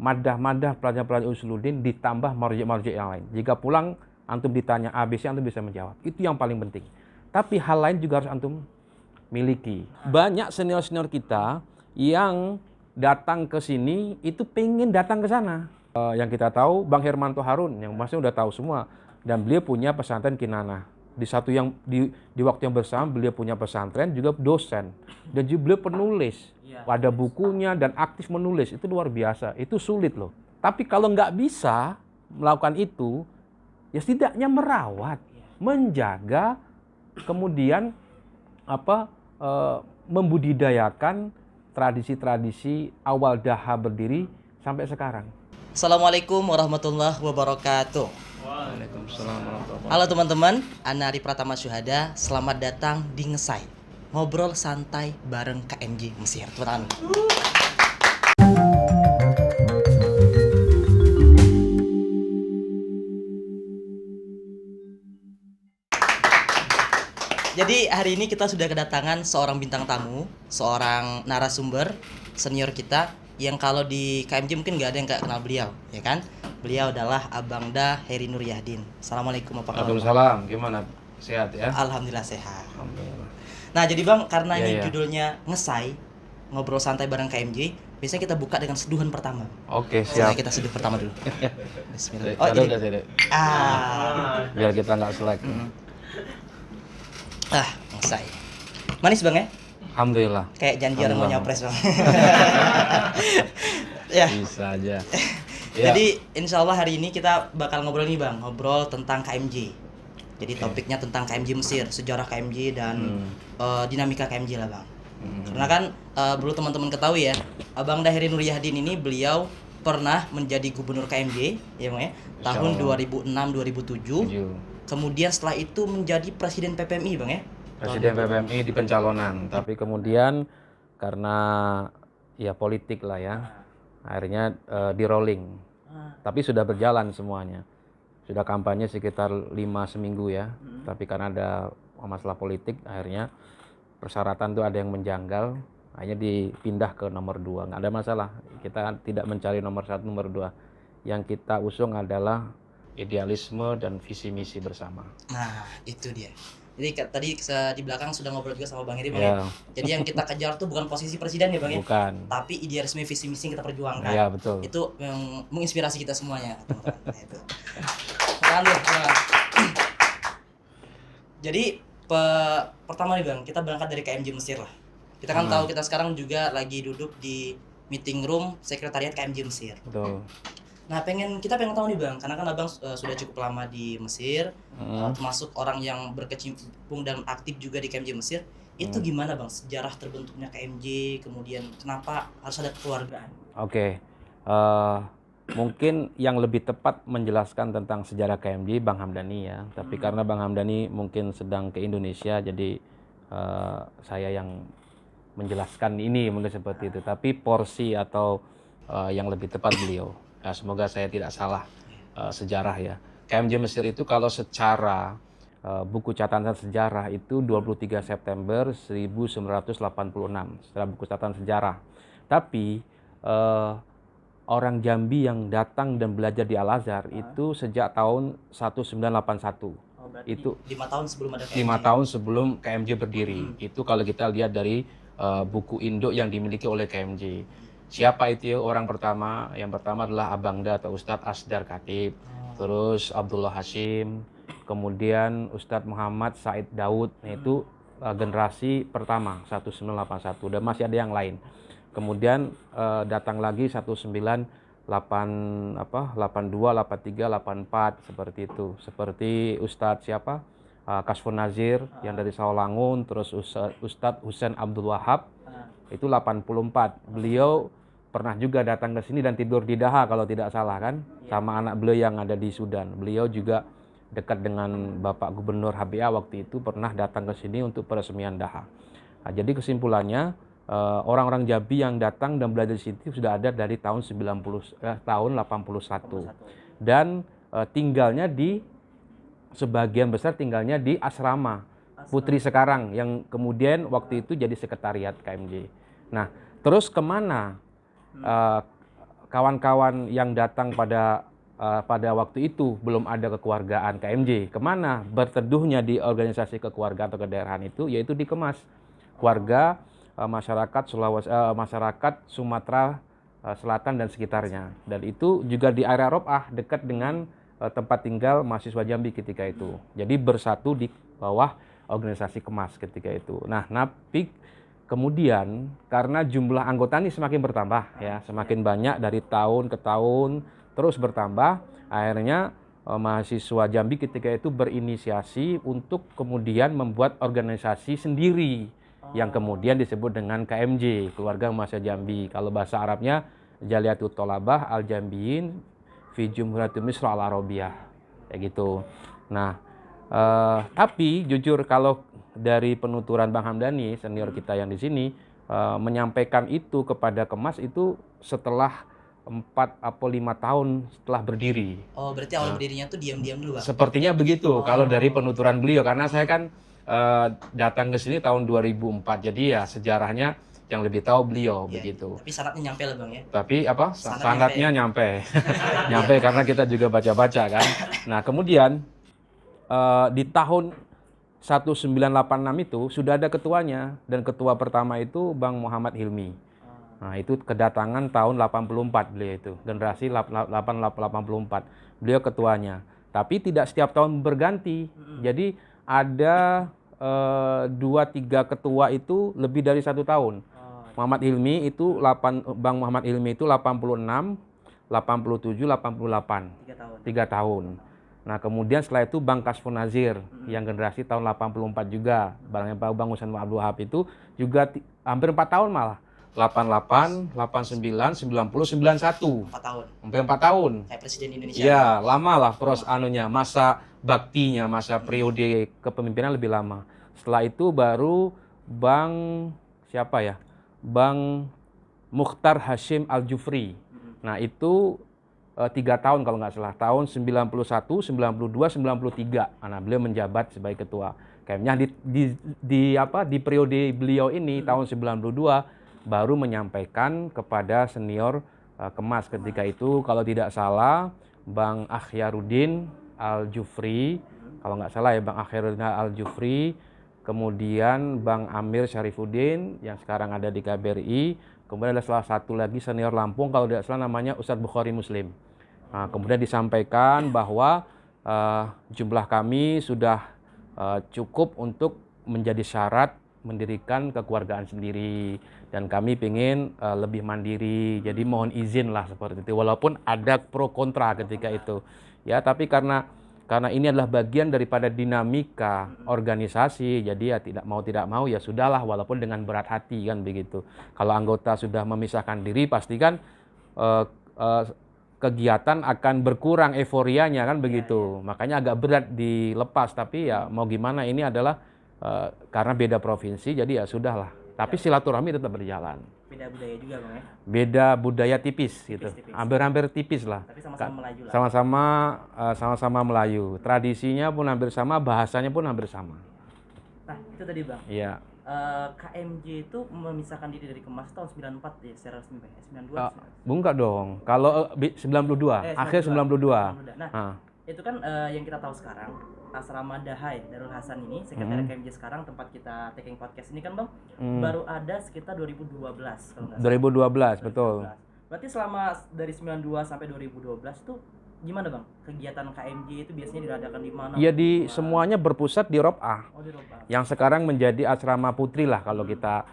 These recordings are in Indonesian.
madah-madah pelajar-pelajar usuluddin ditambah marji'-marji' yang lain. Jika pulang antum ditanya ABC, antum bisa menjawab. Itu yang paling penting. Tapi hal lain juga harus antum miliki. Banyak senior-senior kita yang datang ke sini itu pengen datang ke sana. Yang kita tahu Bang Hermanto Harun yang maksudnya udah tahu semua, dan beliau punya pesantren Kinanah. Di waktu yang bersama beliau punya pesantren, juga dosen, dan juga beliau penulis. Ada bukunya dan aktif menulis, itu luar biasa. Itu sulit loh. Tapi kalau nggak bisa melakukan itu, ya setidaknya merawat, menjaga, kemudian membudidayakan tradisi-tradisi awal Daha berdiri sampai sekarang. Assalamualaikum warahmatullahi wabarakatuh. Waalaikumsalam warahmatullahi wabarakatuh. Halo teman-teman, Ana Ari Pratama Syuhada. Selamat datang di Ngesai, ngobrol santai bareng KMJ Mesir. Tepuk tangan. Jadi hari ini kita sudah kedatangan seorang bintang tamu, seorang narasumber senior kita yang kalau di KMJ mungkin nggak ada yang nggak kenal beliau, ya kan? Beliau adalah Abangda Heri Nur Yahdin. Assalamualaikum, apa kabar? Waalaikumsalam. Gimana? Sehat ya? Alhamdulillah sehat. Alhamdulillah. Nah jadi Bang, karena ini Iya. judulnya Ngesai, ngobrol santai bareng KMJ, biasanya kita buka dengan seduhan pertama. Oke, Nah, siap. kita seduh pertama dulu. Bismillah. Kalau ini. udah sih, Dek. Biar kita nggak selek. Ngesai. Manis Bang ya? Alhamdulillah. Kayak janji orang mau Alhamdulillah. nyapres Bang. Ya. Bisa aja. Jadi insya Allah hari ini kita bakal ngobrol nih Bang, ngobrol tentang KMJ. Jadi topiknya tentang KMJ Mesir, sejarah KMJ dan dinamika KMJ lah Bang. Karena kan perlu teman-teman ketahui ya, Abangda Heri Nur Yahdin ini beliau pernah menjadi gubernur KMJ ya Bang ya, tahun 2006-2007. Kemudian setelah itu menjadi presiden PPMI Bang ya. Presiden PPMI di pencalonan, tapi kemudian karena ya politik lah ya, akhirnya di rolling. Tapi sudah berjalan semuanya. Sudah kampanye sekitar 5 seminggu ya. Tapi karena ada masalah politik, akhirnya persyaratan tuh ada yang menjanggal, akhirnya dipindah ke nomor 2. Nggak ada masalah. Kita tidak mencari nomor 1, nomor 2. Yang kita usung adalah idealisme dan visi misi bersama. Nah, itu dia. Jadi tadi di belakang sudah ngobrol juga sama Bang Heri Bang Ya. ya. Jadi yang kita kejar tuh bukan posisi presiden ya Bang ya. Bukan. Tapi idealisme visi misi yang kita perjuangkan. Ya, betul. Itu yang menginspirasi kita semuanya, teman-teman. Nah, itu. Tahan dulu, teman. Jadi pertama nih Bang, kita berangkat dari KMJ Mesir lah. Kita kan tahu kita sekarang juga lagi duduk di meeting room sekretariat KMJ Mesir. Betul. Nah, kita pengen tahu nih Bang, karena kan Abang sudah cukup lama di Mesir, termasuk orang yang berkecimpung dan aktif juga di KMJ Mesir. Itu gimana Bang sejarah terbentuknya KMJ, kemudian kenapa harus ada kekeluargaan? Oke. Mungkin yang lebih tepat menjelaskan tentang sejarah KMJ Bang Hamdani ya. Tapi karena Bang Hamdani mungkin sedang ke Indonesia, jadi saya yang menjelaskan ini mungkin seperti itu. Tapi porsi atau yang lebih tepat beliau. Ya, semoga saya tidak salah sejarah ya. KMJ Mesir itu kalau secara buku catatan sejarah itu 23 September 1986 setelah buku catatan sejarah. Tapi orang Jambi yang datang dan belajar di Al-Azhar itu sejak tahun 1981. Itu 5 tahun sebelum ada KMJ. 5 tahun sebelum KMJ berdiri. Itu kalau kita lihat dari buku induk yang dimiliki oleh KMJ. Siapa itu orang pertama? Yang pertama adalah Abangda atau Ustadz Asdar Khatib, terus Abdullah Hashim, kemudian Ustadz Muhammad Said Daud. Nah, itu generasi pertama 1981, dan masih ada yang lain. Kemudian datang lagi 1982, 83, 84 seperti itu. Seperti Ustadz siapa? Kasfun Nazir yang dari Sawangun, terus Ustadz Husain Abdul Wahab itu 84. Beliau pernah juga datang ke sini dan tidur di Daha kalau tidak salah kan, sama anak beliau yang ada di Sudan. Beliau juga dekat dengan Bapak Gubernur HBA waktu itu, pernah datang ke sini untuk peresmian Daha. Nah, jadi kesimpulannya orang-orang Jambi yang datang dan belajar di sini sudah ada dari tahun 81 dan tinggalnya di sebagian besar tinggalnya di asrama Putri sekarang yang kemudian waktu itu jadi sekretariat KMJ. Nah, terus kemana kawan-kawan yang datang pada waktu itu belum ada kekeluargaan KMJ. Kemana berteduhnya di organisasi kekeluargaan atau kedaerahan itu, yaitu di Kemas. Keluarga masyarakat Sumatera Selatan dan sekitarnya. Dan itu juga di area Ropah, dekat dengan tempat tinggal mahasiswa Jambi ketika itu. Jadi bersatu di bawah organisasi Kemas ketika itu. Nah, tapi kemudian karena jumlah anggota ini semakin bertambah ya, semakin banyak dari tahun ke tahun terus bertambah, akhirnya mahasiswa Jambi ketika itu berinisiasi untuk kemudian membuat organisasi sendiri yang kemudian disebut dengan KMJ, Keluarga Mahasiswa Jambi. Kalau bahasa Arabnya Jaliyatul Tholabah Al Jambiyin fi Jumhuriyatul Misr Al Arabiyah, kayak gitu. Nah, tapi jujur kalau dari penuturan Bang Hamdani, senior kita yang di sini, menyampaikan itu kepada Kemas itu setelah 4 atau 5 tahun setelah berdiri. Oh, berarti awal berdirinya tuh diam-diam dulu, Bang? Sepertinya begitu kalau dari penuturan beliau, karena saya kan datang ke sini tahun 2004, jadi ya sejarahnya yang lebih tahu beliau begitu. Tapi sanatnya nyampe lah, Bang, ya? Tapi apa? Sanatnya nyampe. Nyampe karena kita juga baca-baca kan. Nah, kemudian di tahun 1986 itu sudah ada ketuanya, dan ketua pertama itu Bang Muhammad Hilmi. Nah, itu kedatangan tahun 84 beliau itu, generasi 84. Beliau ketuanya. Tapi tidak setiap tahun berganti. Jadi ada 2-3 ketua itu lebih dari 1 tahun. Muhammad Hilmi itu Bang Muhammad Hilmi itu 86, 87, 88. 3 tahun. Nah, kemudian setelah itu Bang Kasfun Nazir yang generasi tahun 84 juga. Bang Husain Abdul Wahab itu juga hampir 4 tahun malah. 88, 89, 90, 91. 4 tahun. Sampai 4 tahun. Kayak Presiden Indonesia. Ya, lama lah masa baktinya, masa periode kepemimpinan lebih lama. Setelah itu baru Bang siapa ya? Bang Mukhtar Hashim Al-Jufri. Nah, itu 3 tahun kalau nggak salah, tahun 91, 92, 93. Nah, beliau menjabat sebagai ketua. Kayaknya di periode beliau ini tahun 92 baru menyampaikan kepada senior Kemas ketika itu, kalau tidak salah Bang Akhyarudin Al-Jufri, kalau nggak salah ya Bang Akhyarudin Al-Jufri, kemudian Bang Amir Syarifuddin yang sekarang ada di KBRI, kemudian ada salah satu lagi senior Lampung kalau tidak salah namanya Ustadz Bukhari Muslim. Nah, kemudian disampaikan bahwa jumlah kami sudah cukup untuk menjadi syarat mendirikan kekeluargaan sendiri, dan kami ingin lebih mandiri, jadi mohon izin lah seperti itu, walaupun ada pro kontra ketika itu ya, tapi karena ini adalah bagian daripada dinamika organisasi, jadi ya tidak mau ya sudahlah, walaupun dengan berat hati kan begitu. Kalau anggota sudah memisahkan diri, pastikan kegiatan akan berkurang euforianya kan begitu. Makanya agak berat dilepas, tapi ya mau gimana, ini adalah karena beda provinsi, jadi ya sudahlah. Tapi silaturahmi tetap berjalan. Beda budaya juga, Bang, ya? Beda budaya tipis gitu. Hampir-hampir tipis lah. Tapi sama-sama Melayu lah. Sama-sama Melayu. Tradisinya pun hampir sama, bahasanya pun hampir sama. Nah, itu tadi, Bang. Iya. KMJ itu memisahkan diri dari Kemas tahun 94 ya secara resmi, Bang. 92. Enggak dong. Kalau 92, akhir 92. Nah, itu kan yang kita tahu sekarang, Asrama Dahai Darul Hasan ini, sekretariat KMJ sekarang, tempat kita taking podcast ini kan, Bang, baru ada sekitar 2012 kalau nggak salah. 2012, betul. Berarti selama dari 92 sampai 2012 tuh gimana, Bang? Kegiatan KMJ itu biasanya diadakan di mana? Ya semuanya berpusat di Ropah. Oh, di Ropah. Yang sekarang menjadi asrama putri lah kalau kita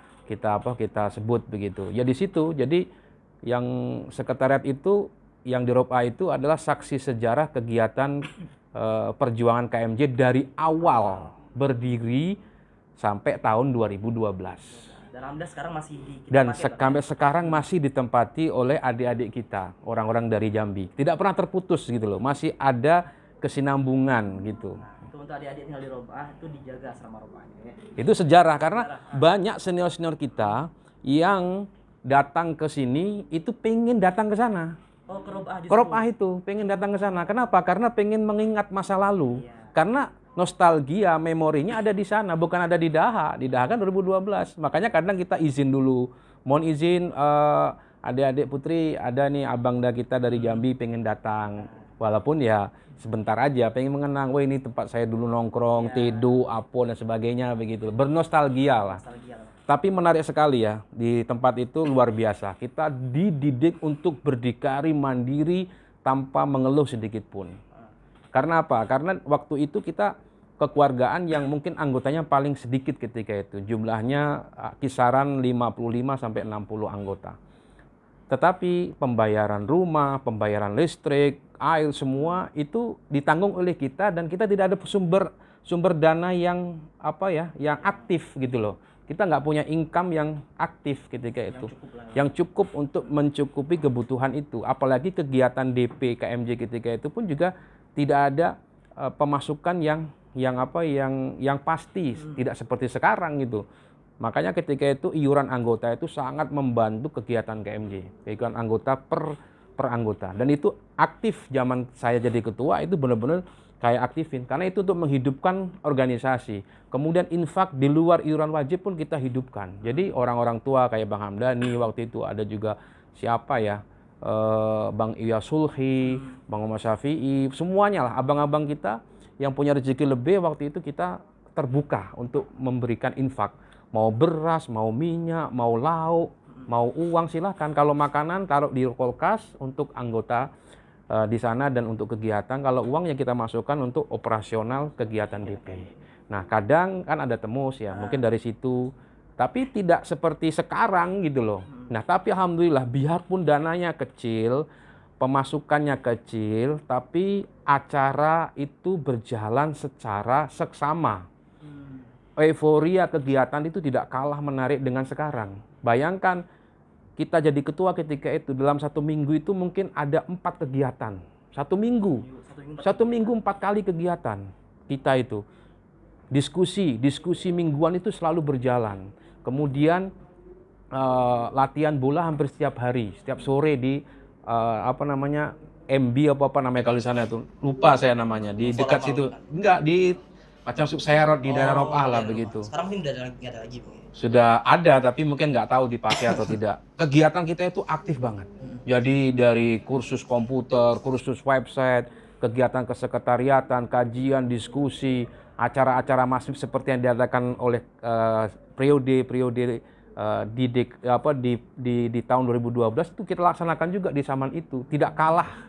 sebut begitu. Ya di situ. Jadi yang sekretariat itu yang di Ropah itu adalah saksi sejarah kegiatan perjuangan KMJ dari awal berdiri sampai tahun 2012. Dan alhamdulillah sekarang masih sampai sekarang masih ditempati oleh adik-adik kita, orang-orang dari Jambi. Tidak pernah terputus gitu loh, masih ada kesinambungan gitu. Nah, itu untuk adik-adik tinggal di Ropah itu dijaga asrama Ropahnya ya. Itu sejarah karena banyak senior-senior kita yang datang ke sini itu pengen datang ke sana. Oh, ke Ropah justru. Ke Ropah itu pengen datang ke sana. Kenapa? Karena pengen mengingat masa lalu. Iya. Karena nostalgia, memorinya ada di sana, bukan ada di Daha. Di Daha kan 2012. Makanya kadang kita izin dulu. Mohon izin adik-adik Putri, ada nih abangda kita dari Jambi pengen datang. Walaupun ya sebentar aja, pengen mengenang, wah ini tempat saya dulu nongkrong, teduh, apo dan sebagainya begitu. Bernostalgia lah. Tapi menarik sekali ya, di tempat itu luar biasa. Kita dididik untuk berdikari mandiri tanpa mengeluh sedikit pun. Karena apa? Karena waktu itu kita kekeluargaan yang mungkin anggotanya paling sedikit ketika itu. Jumlahnya kisaran 55 sampai 60 anggota. Tetapi pembayaran rumah, pembayaran listrik, air semua itu ditanggung oleh kita dan kita tidak ada sumber dana yang yang aktif gitu loh. Kita nggak punya income yang aktif ketika itu, yang cukup untuk mencukupi kebutuhan itu. Apalagi kegiatan DP KMJ ketika itu pun juga tidak ada pemasukan yang pasti, tidak seperti sekarang gitu. Makanya ketika itu iuran anggota itu sangat membantu kegiatan KMJ, kegiatan anggota per anggota. Dan itu aktif zaman saya jadi ketua, itu benar-benar kayak aktifin, karena itu untuk menghidupkan organisasi. Kemudian infak di luar iuran wajib pun kita hidupkan. Jadi orang-orang tua kayak Bang Hamdani waktu itu, ada juga siapa ya, Bang Iya Sulhi, Bang Muhammad Syafi'i, semuanya lah abang-abang kita yang punya rezeki lebih waktu itu kita terbuka untuk memberikan infak. Mau beras, mau minyak, mau lauk, mau uang silahkan. Kalau makanan taruh di kulkas untuk anggota di sana dan untuk kegiatan. Kalau uang yang kita masukkan untuk operasional kegiatan DP. Nah kadang kan ada temus ya, mungkin dari situ. Tapi tidak seperti sekarang gitu loh. Nah tapi alhamdulillah biarpun dananya kecil, pemasukannya kecil, tapi acara itu berjalan secara seksama. Euforia kegiatan itu tidak kalah menarik dengan sekarang. Bayangkan kita jadi ketua ketika itu, dalam 1 minggu itu mungkin ada 4 kegiatan. 1 minggu 4 kali kegiatan kita itu. Diskusi mingguan itu selalu berjalan. Kemudian latihan bola hampir setiap hari, setiap sore di MB apa namanya kalau di sana itu, lupa saya namanya, di dekat situ. Enggak, di macam Suksayarot di daerah Ropah lah begitu. Sekarang mungkin udah nggak ada lagi, Bang. Sudah ada tapi mungkin nggak tahu dipakai atau tidak. Kegiatan kita itu aktif banget. Jadi dari kursus komputer, kursus website, kegiatan kesekretariatan, kajian, diskusi, acara-acara masif seperti yang diadakan oleh periode di tahun 2012 itu kita laksanakan juga di zaman itu. Tidak kalah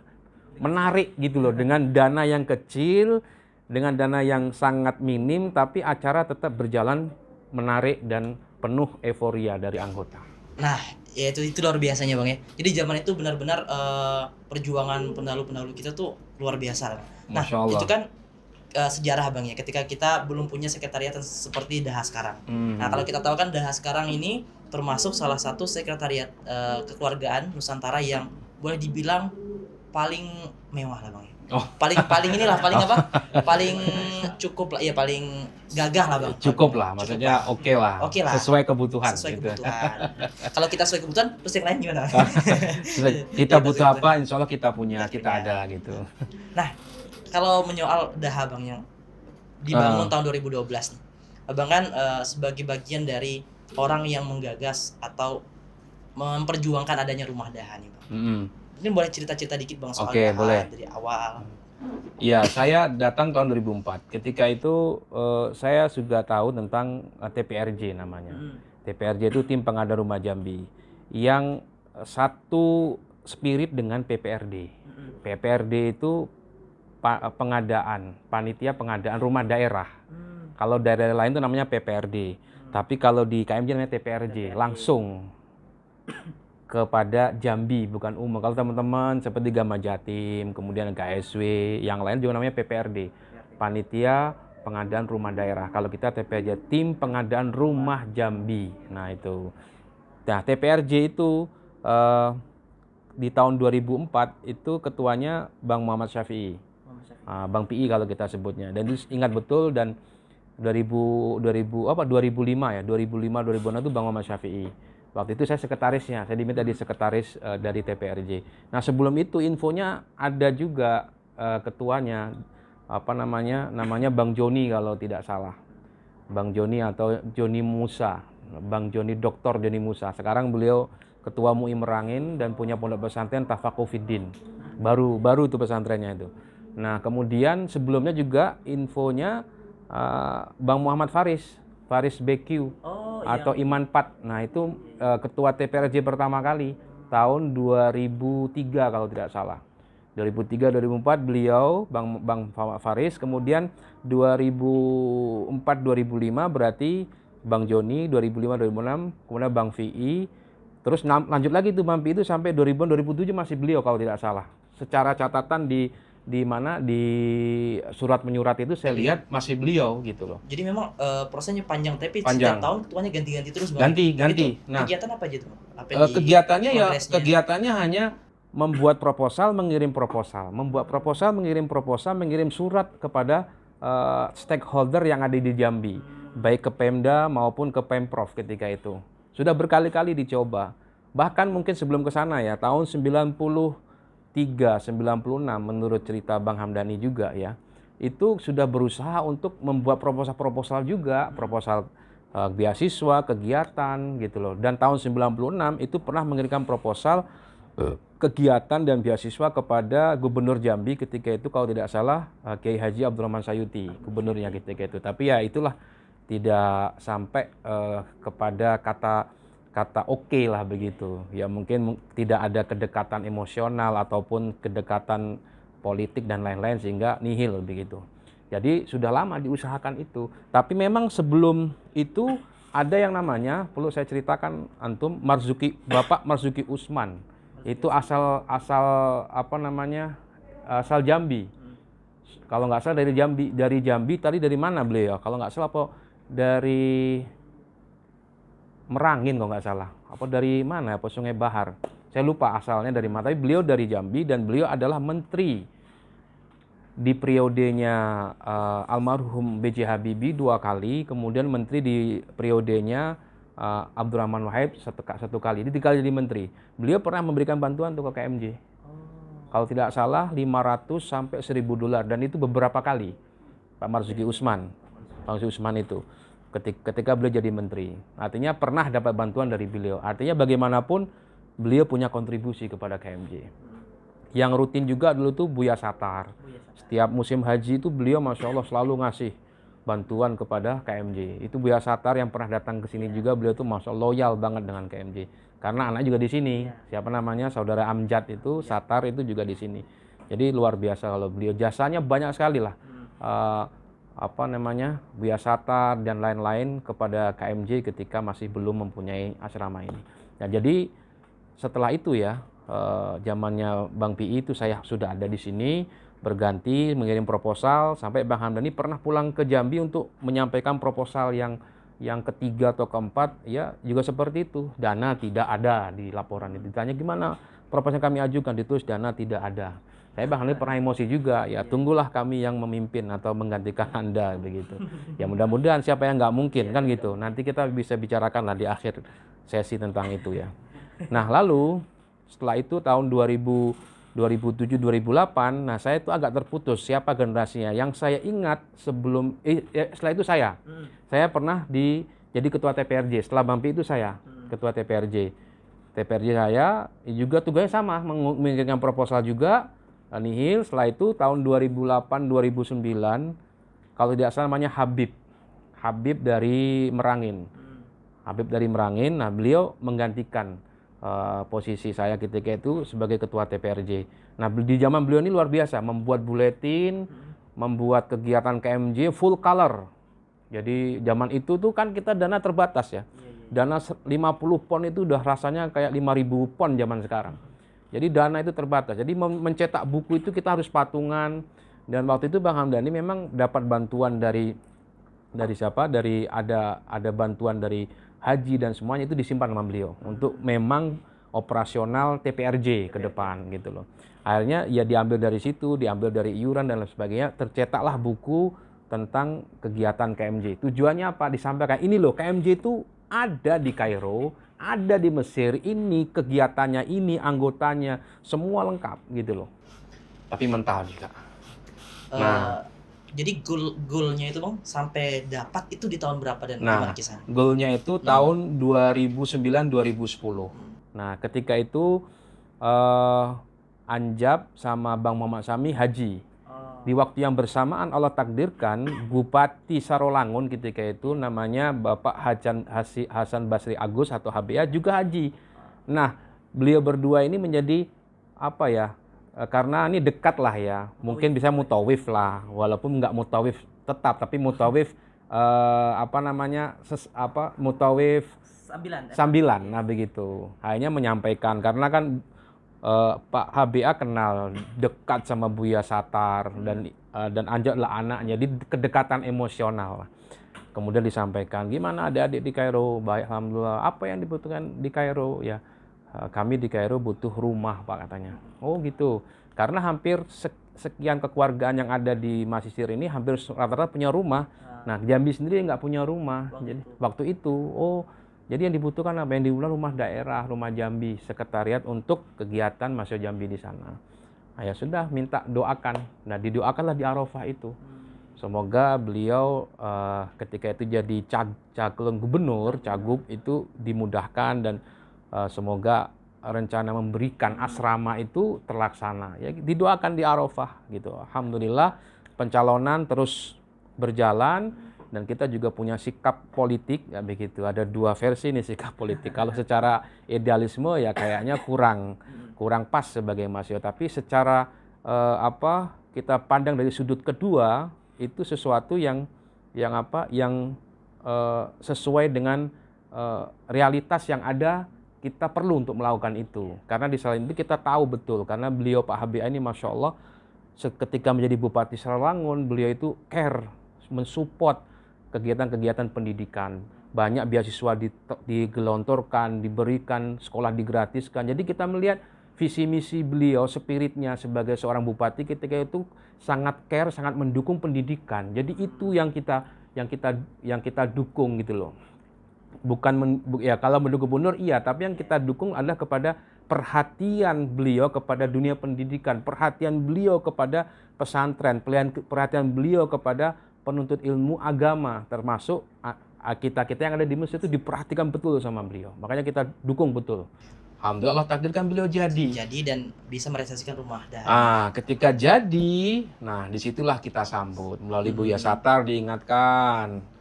menarik gitu loh, dengan dana yang kecil, dengan dana yang sangat minim, tapi acara tetap berjalan menarik dan penuh euforia dari anggota. Nah, ya itu luar biasanya Bang ya. Jadi zaman itu benar-benar perjuangan pendahulu-pendahulu kita tuh luar biasa. Nah, Masya Allah. itu kan sejarah Bang ya, ketika kita belum punya sekretariat seperti Daha sekarang. Nah, kalau kita tahu kan Daha sekarang ini termasuk salah satu sekretariat kekeluargaan Nusantara yang boleh dibilang paling mewah lah Bang ya. Paling cukup lah, ya paling gagah lah Bang. Cukup lah, maksudnya oke lah. Sesuai kebutuhan. Kalau kita sesuai kebutuhan, terus yang lain gimana? Kita butuh apa, insya Allah kita punya, kita ada gitu. Nah, kalau menyoal Daha Bang yang dibangun tahun 2012 nih, Abang kan sebagai bagian dari orang yang menggagas atau memperjuangkan adanya rumah Daha nih Bang. Ini boleh cerita-cerita dikit Bang soal Daha boleh. dari awal. Iya, saya datang tahun 2004. Ketika itu saya sudah tahu tentang TPRJ namanya. TPRJ itu Tim Pengadaan Rumah Jambi, yang satu spirit dengan PPRD. PPRD itu panitia pengadaan rumah daerah. Kalau daerah lain itu namanya PPRD. Tapi kalau di KMJ namanya TPRJ, langsung kepada Jambi, bukan umum. Kalau teman-teman seperti Gama Jatim, kemudian KSW, yang lain juga namanya PPRD, Panitia Pengadaan Rumah Daerah. Kalau kita TPRJ, Tim Pengadaan Rumah Jambi. Nah itu. Nah TPRJ itu di tahun 2004 itu ketuanya Bang Muhammad Syafi'i, Bang PI kalau kita sebutnya. Dan itu ingat betul, dan 2005 ya, 2005 itu Bang Muhammad Syafi'i. Waktu itu saya sekretarisnya, saya diminta di sekretaris dari TPRJ. Nah sebelum itu infonya ada juga ketuanya, namanya Bang Joni kalau tidak salah. Bang Joni atau Joni Musa, Bang Joni Dr. Joni Musa. Sekarang beliau ketua MUI Merangin dan punya pondok pesantren Tafaqufiddin. Baru tuh pesantrennya itu. Nah, kemudian sebelumnya juga infonya Bang Muhammad Faris BQ atau Iman Pat. Nah, itu ketua TPRJ pertama kali tahun 2003 kalau tidak salah. 2003-2004 beliau Bang Faris, kemudian 2004-2005 berarti Bang Joni, 2005-2006 kemudian Bang VI, terus lanjut lagi tuh Bang VI itu sampai 2000-2007 masih beliau kalau tidak salah. Secara catatan di mana di surat menyurat itu saya lihat masih beliau gitu loh. Jadi memang prosesnya panjang, tapi Panjang. setiap tahun ketuanya ganti-ganti terus Bang. Ganti. Nah, kegiatan apa aja tuh? Kegiatannya hanya membuat proposal, mengirim proposal, mengirim surat kepada stakeholder yang ada di Jambi, baik ke Pemda maupun ke Pemprov ketika itu. Sudah berkali-kali dicoba. Bahkan mungkin sebelum ke sana ya, tahun 93-96 menurut cerita Bang Hamdani juga ya, itu sudah berusaha untuk membuat proposal juga, proposal beasiswa, kegiatan gitu loh. Dan tahun 96 itu pernah mengirimkan proposal kegiatan dan beasiswa kepada Gubernur Jambi ketika itu kalau tidak salah Kiai Haji Abdurrahman Sayuti, gubernurnya ketika itu. Tapi ya itulah, tidak sampai kepada kata oke lah begitu. Ya mungkin tidak ada kedekatan emosional ataupun kedekatan politik dan lain-lain sehingga nihil begitu. Jadi sudah lama diusahakan itu. Tapi memang sebelum itu ada yang namanya, perlu saya ceritakan antum, Bapak Marzuki Usman. Itu asal apa namanya? Asal Jambi. Kalau nggak salah dari Jambi tadi dari mana beliau? Kalau nggak salah apa dari Merangin kalau nggak salah. Apa dari mana? Apa Sungai Bahar? Saya lupa asalnya dari mana. Tapi beliau dari Jambi dan beliau adalah menteri di periodenya almarhum B.J. Habibie 2 kali, kemudian menteri di periodenya Abdurrahman Wahid satu kali. Jadi 3 kali jadi menteri. Beliau pernah memberikan bantuan untuk ke KMJ. Kalau tidak salah 500 sampai $1.000 dan itu beberapa kali. Pak Marzuki Usman itu ketika beliau jadi menteri. Artinya pernah dapat bantuan dari beliau. Artinya bagaimanapun beliau punya kontribusi kepada KMJ. Yang rutin juga dulu tuh Buya Satar. Setiap musim haji itu beliau Masya Allah selalu ngasih bantuan kepada KMJ. Itu Buya Satar yang pernah datang ke sini juga, beliau tuh Masya Allah loyal banget dengan KMJ. Karena anak juga di sini. Siapa namanya? Saudara Amjad itu, Satar itu juga di sini. Jadi luar biasa kalau beliau, jasanya banyak sekali lah. Buya Satar dan lain-lain kepada KMJ ketika masih belum mempunyai asrama ini. Nah, jadi setelah itu ya, zamannya Bang PI itu saya sudah ada di sini, berganti mengirim proposal sampai Bang Hamdani pernah pulang ke Jambi untuk menyampaikan proposal yang ketiga atau keempat ya juga seperti itu. Dana tidak ada di laporan itu. Ditanya gimana proposal kami ajukan, ditulis dana tidak ada. Saya Bang Hamdani pernah emosi juga, ya tunggulah kami yang memimpin atau menggantikan Anda begitu. Ya mudah-mudahan siapa yang nggak mungkin kan gitu. Nanti kita bisa bicarakan lah di akhir sesi tentang itu ya. Nah lalu setelah itu tahun 2007-2008, nah saya itu agak terputus siapa generasinya. Yang saya ingat setelah itu saya pernah jadi ketua TPRJ. Setelah Bang Pi itu saya ketua TPRJ. TPRJ saya juga tugasnya sama, mengirimkan proposal juga, nihil. Setelah itu tahun 2008-2009, kalau tidak salah namanya Habib dari Merangin. Nah beliau menggantikan posisi saya ketika itu sebagai ketua TPRJ. Nah di zaman beliau ini luar biasa, membuat buletin, membuat kegiatan KMJ full color. Jadi zaman itu tuh kan kita dana terbatas ya. Dana 50 pon itu udah rasanya kayak 5.000 pon zaman sekarang. Jadi dana itu terbatas. Jadi mencetak buku itu kita harus patungan. Dan waktu itu Bang Hamdani memang dapat bantuan dari siapa? Ada bantuan dari haji dan semuanya itu disimpan sama beliau untuk memang operasional TPRJ ke depan gitu loh. Akhirnya ya diambil dari situ, diambil dari iuran dan lain sebagainya, tercetaklah buku tentang kegiatan KMJ. Tujuannya apa? Disampaikan ini loh, KMJ itu ada di Kairo, ada di Mesir, ini kegiatannya, ini anggotanya, semua lengkap gitu loh. Tapi mental juga. Jadi goalnya itu Bang sampai dapat itu di tahun berapa dan gimana kisahnya? Goalnya itu tahun 2009-2010. Nah, ketika itu Anjab sama Bang Muhammad Sami haji. Di waktu yang bersamaan Allah takdirkan Bupati Sarolangun ketika itu namanya Bapak Hasan Basri Agus atau HBA juga haji. Nah, beliau berdua ini menjadi apa ya? Karena ini dekat lah ya. Mungkin bisa mutawif lah, walaupun nggak mutawif tetap, tapi mutawif mutawif sambilan. Nah, begitu. Hanya menyampaikan karena kan Pak HBA kenal dekat sama Buya Satar dan Anjab lah anaknya, jadi kedekatan emosional. Kemudian disampaikan, gimana adik-adik di Kairo? Baik, alhamdulillah. Apa yang dibutuhkan di Kairo? Ya, kami di Kairo butuh rumah, Pak, katanya. Oh gitu. Karena hampir sekian kekeluargaan yang ada di Masisir ini hampir rata-rata punya rumah. Nah, Jambi sendiri nggak punya rumah. Jadi waktu itu, jadi yang dibutuhkan apa? Yang dibutuhkan rumah daerah, rumah Jambi, sekretariat untuk kegiatan Masyo Jambi di sana. Nah, ya sudah, minta doakan. Nah, didoakanlah di Arafah itu. Semoga beliau ketika itu jadi calon gubernur, cagup itu dimudahkan dan semoga rencana memberikan asrama itu terlaksana. Ya, didoakan di Arafah gitu. Alhamdulillah pencalonan terus berjalan. Dan kita juga punya sikap politik, ya begitu. Ada dua versi nih sikap politik. Kalau secara idealisme ya kayaknya kurang pas sebagai Masyo. Tapi secara kita pandang dari sudut kedua itu sesuatu yang sesuai dengan realitas yang ada. Kita perlu untuk melakukan itu. Karena di selain itu kita tahu betul karena beliau Pak HBA ini Masya Allah ketika menjadi Bupati Sarolangun beliau itu care, mensupport kegiatan-kegiatan pendidikan. Banyak beasiswa digelontorkan, diberikan, sekolah digratiskan. Jadi kita melihat visi misi beliau, spiritnya sebagai seorang bupati ketika itu sangat care, sangat mendukung pendidikan. Jadi itu yang kita dukung gitu loh. Ya kalau mendukung gubernur iya, tapi yang kita dukung adalah kepada perhatian beliau kepada dunia pendidikan, perhatian beliau kepada pesantren, perhatian beliau kepada penuntut ilmu agama, termasuk kita yang ada di Mesir itu diperhatikan betul sama beliau. Makanya kita dukung betul. Alhamdulillah takdirkan beliau jadi dan bisa merealisasikan rumah. Ketika jadi, nah disitulah kita sambut melalui Buya Satar diingatkan,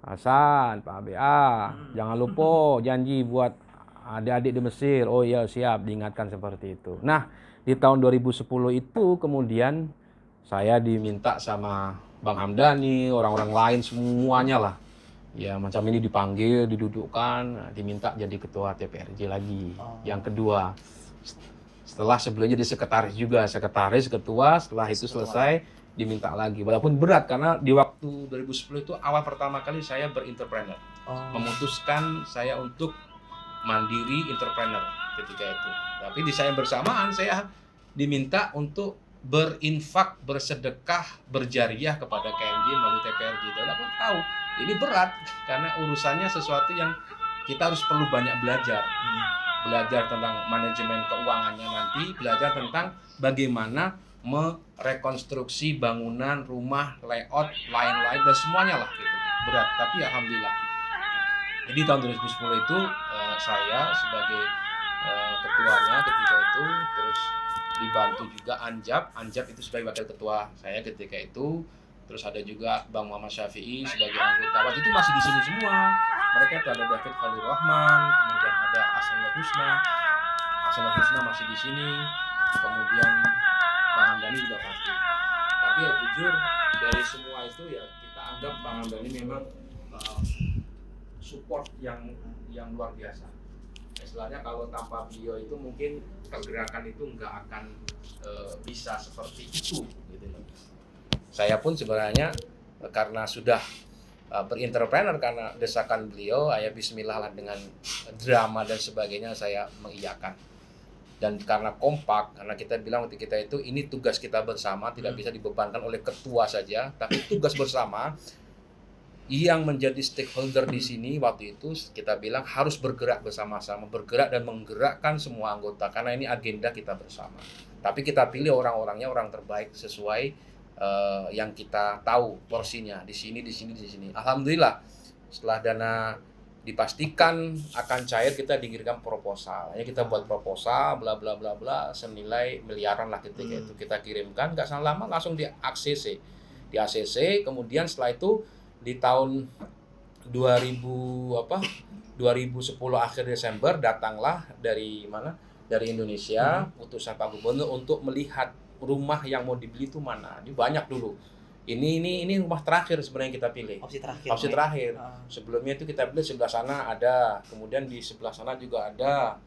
Hasan, Pak HBA, jangan lupa janji buat adik-adik di Mesir. Oh iya siap, diingatkan seperti itu. Nah di tahun 2010 itu kemudian saya diminta sama Bang Hamdani, orang-orang lain semuanya lah. Ya macam ini dipanggil, didudukkan, diminta jadi ketua TPRJ lagi. Yang kedua, setelah sebelumnya jadi sekretaris juga, ketua, setelah itu selesai diminta lagi. Walaupun berat karena di waktu 2010 itu awal pertama kali saya berentrepreneur. Memutuskan saya untuk mandiri entrepreneur ketika itu. Tapi di saya bersamaan saya diminta untuk berinfak, bersedekah, berjariah kepada KMJ melalui TPRJ. Dan aku tahu ini berat karena urusannya sesuatu yang kita harus perlu banyak belajar. Belajar tentang manajemen keuangannya nanti, belajar tentang bagaimana merekonstruksi bangunan, rumah, layout, lain-lain dan semuanya lah gitu. Berat, tapi alhamdulillah. Jadi tahun 2010 itu saya sebagai ketuanya ketika itu, terus dibantu juga Anjab itu sebagai wakil ketua saya ketika itu, terus ada juga Bang Muhammad Syafi'i sebagai anggota. Waktu itu masih di sini semua. Mereka itu ada David Khalil Rahman, kemudian ada Hasanul Husna masih di sini, kemudian Bang Hamdani juga pasti. Tapi ya jujur dari semua itu ya kita anggap Bang Hamdani memang support yang luar biasa. Istilahnya kalau tanpa beliau itu mungkin pergerakan itu nggak akan bisa seperti itu gitu. Saya pun sebenarnya karena sudah berentrepreneur karena desakan beliau, ya bismillah lah dengan drama dan sebagainya saya mengiyakan. Dan karena kompak, karena kita bilang waktu kita itu ini tugas kita bersama, tidak bisa dibebankan oleh ketua saja, tapi tugas bersama. Yang menjadi stakeholder di sini waktu itu kita bilang harus bergerak bersama-sama, bergerak dan menggerakkan semua anggota karena ini agenda kita bersama. Tapi kita pilih orang-orangnya orang terbaik sesuai yang kita tahu porsinya di sini. Alhamdulillah setelah dana dipastikan akan cair, kita dikirimkan proposal. Ya kita buat proposal bla bla bla bla senilai miliaran lah ketika itu kita kirimkan, nggak salah lama langsung di ACC. Di ACC, kemudian setelah itu di tahun 2010 akhir Desember datanglah dari mana? Dari Indonesia utusan Pak Gubernur untuk melihat rumah yang mau dibeli itu mana. Ini banyak dulu. Ini rumah terakhir sebenarnya kita pilih. Opsi terakhir. Sebelumnya itu kita pilih sebelah sana ada, kemudian di sebelah sana juga ada.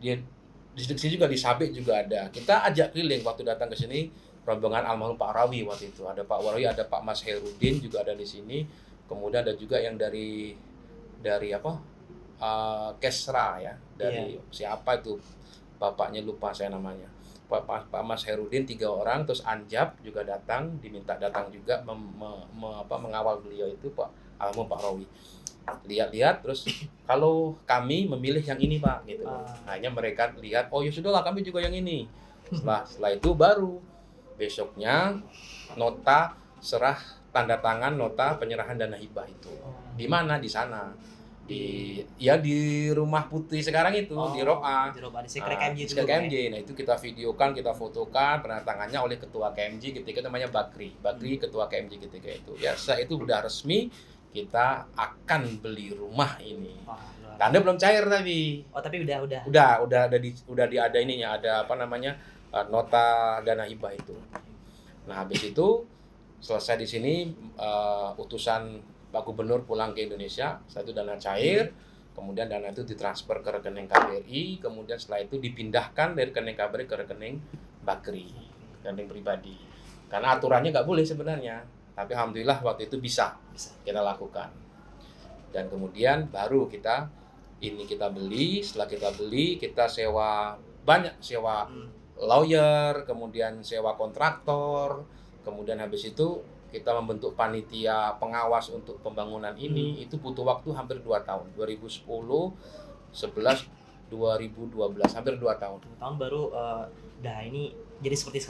Di sini juga di Sabik juga ada. Kita ajak keliling waktu datang ke sini rombongan almarhum Pak Rawi waktu itu. Ada Pak Rawi, ada Pak Mas Herudin juga ada di sini. Kemudian ada juga yang dari Kesra ya, dari siapa itu bapaknya lupa saya namanya. Pak Mas Herudin 3 orang, terus Anjab juga datang, diminta datang juga mengawal beliau itu Pak almarhum Pak Rawi. Lihat-lihat terus kalau kami memilih yang ini Pak gitu. Hanya mereka lihat, oh ya sudahlah kami juga yang ini. Setelah itu baru besoknya nota serah tanda tangan nota penyerahan dana hibah itu. Di mana? Di sana. Di Rumah Putih sekarang itu, di Roa. Di Sekre KMJ itu. KMJ. Nah, itu kita videokan, kita fotokan, penandatangannya oleh ketua KMJ ketika itu namanya Bakri, ketua KMJ ketika itu. Ya, setelah itu udah resmi kita akan beli rumah ini. Tanda belum cair tadi. Oh, tapi udah. Udah ada ininya, ada nota dana hibah itu. Nah, habis itu selesai di sini utusan Pak Gubernur pulang ke Indonesia, setelah itu dana cair, kemudian dana itu ditransfer ke rekening KBRI, kemudian setelah itu dipindahkan dari rekening KBRI ke rekening Bakri, rekening pribadi. Karena aturannya nggak boleh sebenarnya, tapi alhamdulillah waktu itu bisa kita lakukan. Dan kemudian baru kita beli, setelah kita beli kita sewa lawyer, kemudian sewa kontraktor, kemudian habis itu kita membentuk panitia pengawas untuk pembangunan ini. Itu butuh waktu hampir 2 tahun. 2010, 11, 2012, hampir 2 tahun. 2 tahun baru ini jadi seperti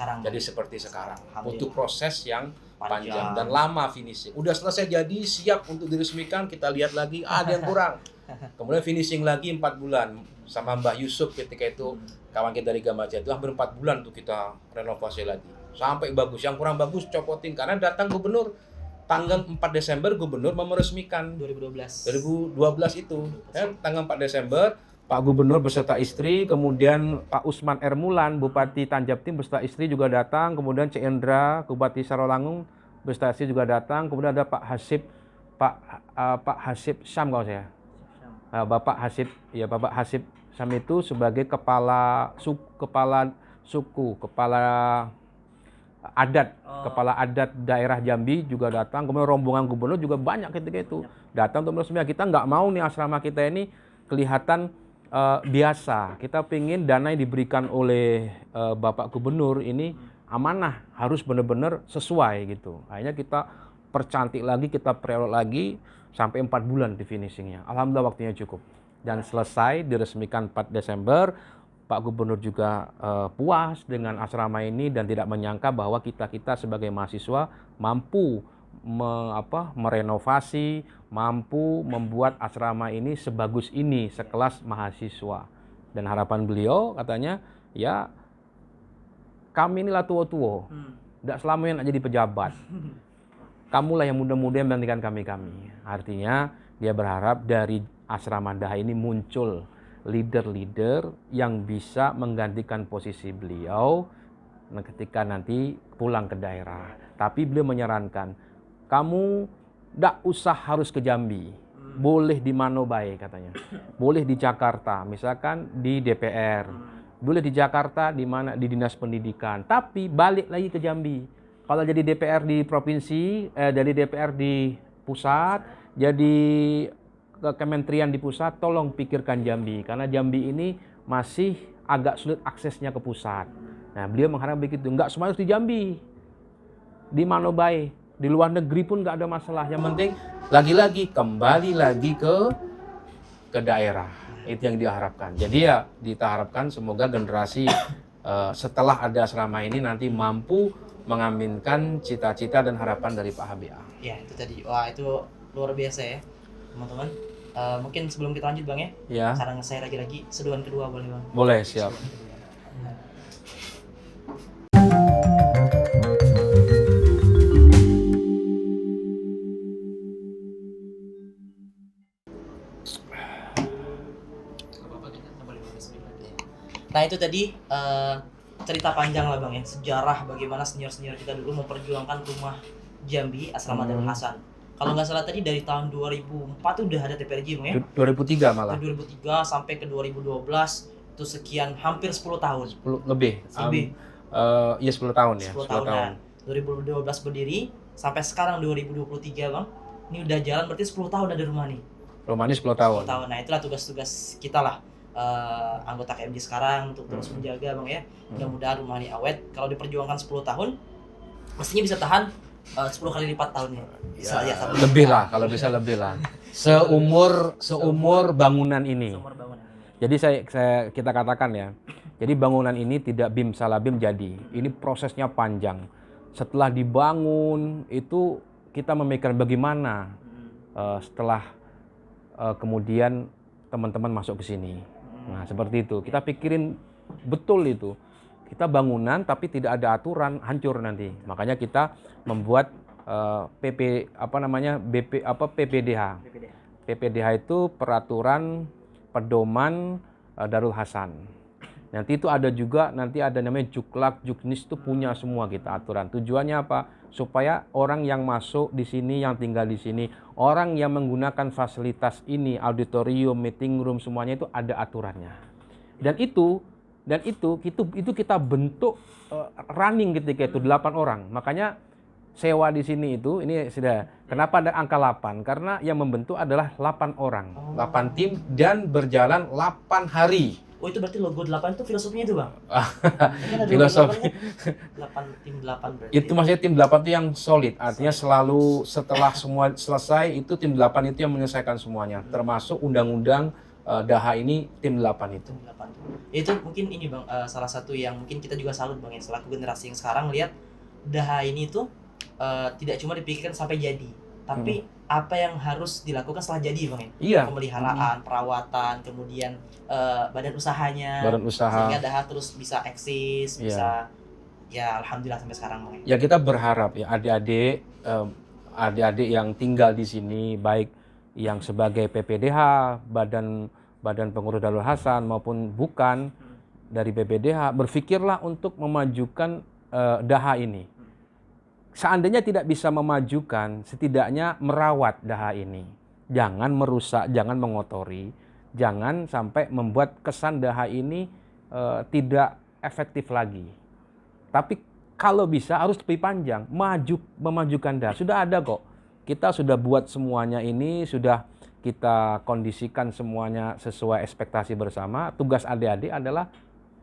sekarang. Butuh proses yang panjang dan lama finishing. Udah selesai jadi, siap untuk diresmikan, kita lihat lagi ada yang kurang. Kemudian finishing lagi 4 bulan sama Mbah Yusuf ketika itu kawan kita dari Gamaja itu hampir 4 bulan tuh kita renovasi lagi. Sampai bagus, yang kurang bagus copotin karena datang gubernur tanggal 4 Desember gubernur meresmikan 2012 itu. Tanggal 4 Desember Pak Gubernur beserta istri, kemudian Pak Usman Ermulan Bupati Tanjab Tim beserta istri juga datang, kemudian Cik Endra Bupati Sarolangun beserta istri juga datang, kemudian ada Pak Hasib Syam kalau saya. Bapak Hasib Syam itu sebagai kepala adat daerah Jambi juga datang, kemudian rombongan gubernur juga banyak ketika itu datang untuk meresmikan. Kita nggak mau nih asrama kita ini kelihatan biasa. Kita pengen dana yang diberikan oleh Bapak Gubernur ini amanah, harus benar-benar sesuai gitu. Akhirnya kita percantik lagi, kita perelot lagi sampai 4 bulan di finishingnya. Alhamdulillah waktunya cukup dan selesai diresmikan 4 Desember. Pak Gubernur juga puas dengan asrama ini dan tidak menyangka bahwa kita sebagai mahasiswa mampu merenovasi, mampu membuat asrama ini sebagus ini sekelas mahasiswa. Dan harapan beliau katanya, ya kami inilah tua-tua, tidak selamanya nak jadi pejabat. Kamulah yang muda-muda yang menggantikan kami. Artinya dia berharap dari asrama Daha ini muncul leader-leader yang bisa menggantikan posisi beliau ketika nanti pulang ke daerah. Tapi beliau menyarankan, kamu tidak usah harus ke Jambi, boleh di mana baik katanya. Boleh di Jakarta, misalkan di DPR, boleh di Jakarta di mana di Dinas Pendidikan, tapi balik lagi ke Jambi. Kalau jadi DPR di provinsi, dari DPR di pusat, jadi ke kementerian di pusat, tolong pikirkan Jambi karena Jambi ini masih agak sulit aksesnya ke pusat. Nah, beliau mengharap begitu. Enggak semua harus di Jambi, di mana baik, di luar negeri pun enggak ada masalah. Yang penting lagi-lagi kembali lagi ke daerah. Itu yang diharapkan. Jadi ya kita harapkan semoga generasi setelah ada asrama ini nanti mampu mengaminkan cita-cita dan harapan dari Pak HBA. Ya itu tadi, wah itu luar biasa ya teman-teman. Mungkin sebelum kita lanjut bang ya, Ya, karena saya lagi seduhan kedua boleh bang? boleh, siap. Nah itu tadi cerita panjang lah bang ya, sejarah bagaimana senior-senior kita dulu memperjuangkan rumah Jambi Asrama Darul Hasan. Kalau nggak salah tadi dari tahun 2004 udah ada TPRJ bang ya? 2003 malah. Dari 2003 sampai ke 2012 itu sekian hampir 10 tahun. 10 lebih. Lebih. Ya 10 tahun ya. 10 tahun. Nah, 2012 berdiri sampai sekarang 2023 bang. Ini udah jalan berarti 10 tahun ada rumah nih. Rumah ini 10 tahun. 10 tahun. Nah itulah tugas-tugas kita lah. Anggota KMJ sekarang untuk terus menjaga bang ya. Mudah-mudahan rumah ini awet. Kalau diperjuangkan 10 tahun, mestinya bisa tahan 10 kali lipat tahunnya. Ya, lebih lah, kalau bisa lebih lah. Seumur bangunan ini. Sumber bangunan ini. Jadi kita katakan ya. Jadi bangunan ini tidak bim salah bim jadi. Ini prosesnya panjang. Setelah dibangun itu kita memikirkan bagaimana setelah kemudian teman-teman masuk ke sini. Nah, seperti itu. Kita pikirin betul itu. Kita bangunan tapi tidak ada aturan, hancur nanti. Makanya kita membuat PPDH. PPDH itu peraturan pedoman Darul Hasan. Nanti itu ada juga namanya Juklak, Juknis itu punya semua kita aturan. Tujuannya apa? Supaya orang yang masuk di sini, yang tinggal di sini, orang yang menggunakan fasilitas ini, auditorium, meeting room semuanya itu ada aturannya. Dan itu kita bentuk running ketika itu 8 orang. Makanya sewa di sini itu ini sudah kenapa ada angka 8? Karena yang membentuk adalah 8 orang, 8 tim dan berjalan 8 hari. Oh itu berarti logo 8 itu filosofinya itu bang? Kan ada Filosofi. 8 tim 8 berarti. Itu maksudnya tim 8 itu yang solid. Artinya selalu setelah semua selesai itu tim 8 itu yang menyelesaikan semuanya. Termasuk undang-undang Daha ini tim 8 itu. Tim 8. Itu mungkin ini bang salah satu yang mungkin kita juga salut bang ya selaku generasi yang sekarang lihat Daha ini tuh tidak cuma dipikirkan sampai jadi, tapi apa yang harus dilakukan setelah jadi bang ya? Iya. Pemeliharaan, perawatan, kemudian badan usahanya, Badan usaha. sehingga Daha terus bisa eksis, Iya. bisa ya alhamdulillah sampai sekarang bang ya. Ya kita berharap ya adik-adik yang tinggal di sini baik yang sebagai PPDH, badan pengurus Darul Hasan maupun bukan dari PPDH berpikirlah untuk memajukan Daha ini. Seandainya tidak bisa memajukan, setidaknya merawat Daha ini. Jangan merusak, jangan mengotori, jangan sampai membuat kesan Daha ini tidak efektif lagi. Tapi kalau bisa harus lebih panjang, memajukan Daha. Sudah ada kok. Kita sudah buat semuanya ini, sudah kita kondisikan semuanya sesuai ekspektasi bersama. Tugas adik-adik adalah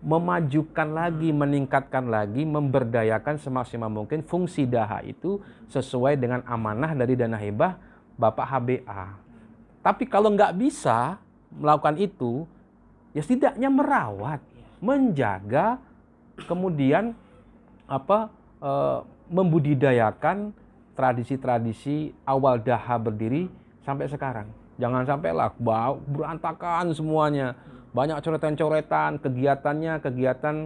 memajukan lagi, meningkatkan lagi, memberdayakan semaksimal mungkin fungsi Daha itu sesuai dengan amanah dari Dana Hibah Bapak HBA. Tapi kalau nggak bisa melakukan itu, ya setidaknya merawat, menjaga, kemudian membudidayakan tradisi-tradisi awal Daha berdiri sampai sekarang. Jangan sampailah berantakan semuanya. Banyak coretan-coretan, kegiatan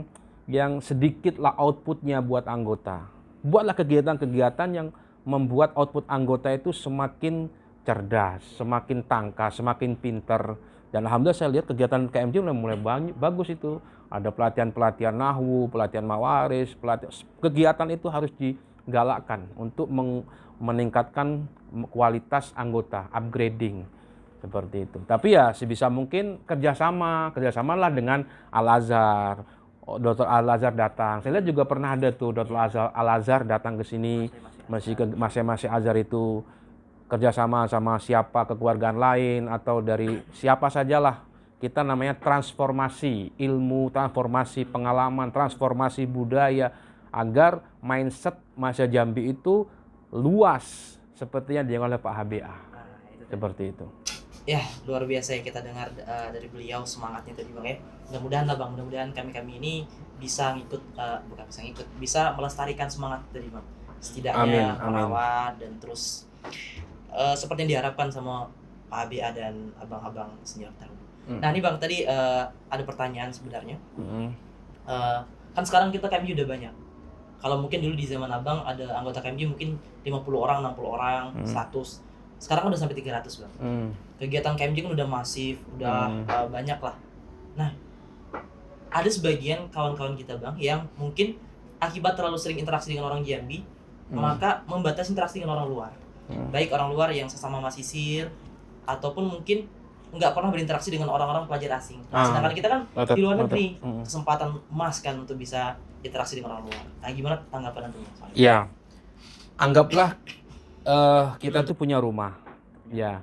yang sedikitlah outputnya buat anggota. Buatlah kegiatan-kegiatan yang membuat output anggota itu semakin cerdas, semakin tangkas, semakin pinter. Dan alhamdulillah saya lihat kegiatan KMJ mulai bagus itu. Ada pelatihan-pelatihan nahwu, pelatihan mawaris, kegiatan itu harus digalakkan untuk meningkatkan kualitas anggota, upgrading. Seperti itu. Tapi ya sebisa mungkin kerjasamalah dengan Al-Azhar. Dr. Al-Azhar datang. Saya lihat juga pernah ada tuh Dr. Al-Azhar datang ke sini, masing-masing Azhar itu kerjasama sama siapa kekeluargaan lain atau dari siapa sajalah. Kita namanya transformasi ilmu, transformasi pengalaman, transformasi budaya agar mindset Mahasiswa Jambi itu luas seperti yang dilakukan oleh Pak HBA. Seperti itu. Ya luar biasa ya kita dengar dari beliau semangatnya tadi bang ya. Mudah-mudahan lah bang, mudah-mudahan kami ini bisa bisa melestarikan semangat tadi bang. Setidaknya merawat dan terus seperti yang diharapkan sama Pak ABA dan abang-abang senior kita. Nah ini Bang, tadi ada pertanyaan sebenarnya. Kan sekarang kita KMJ udah banyak. Kalau mungkin dulu di zaman Abang ada anggota KMJ mungkin 50 orang, 60 orang, 100. Sekarang udah sampai 300 Bang. Kegiatan KMJ kan udah masif, udah banyak lah. Nah, ada sebagian kawan-kawan kita Bang yang mungkin akibat terlalu sering interaksi dengan orang Jambi, maka membatasi interaksi dengan orang luar. Baik orang luar yang sesama mahasiswa ataupun mungkin nggak pernah berinteraksi dengan orang-orang pelajar asing. Sedangkan kita kan di luar negeri, kesempatan emas kan untuk bisa interaksi dengan orang luar. Nah, gimana tanggapan itu? Ya, anggaplah kita tuh punya rumah. Ya,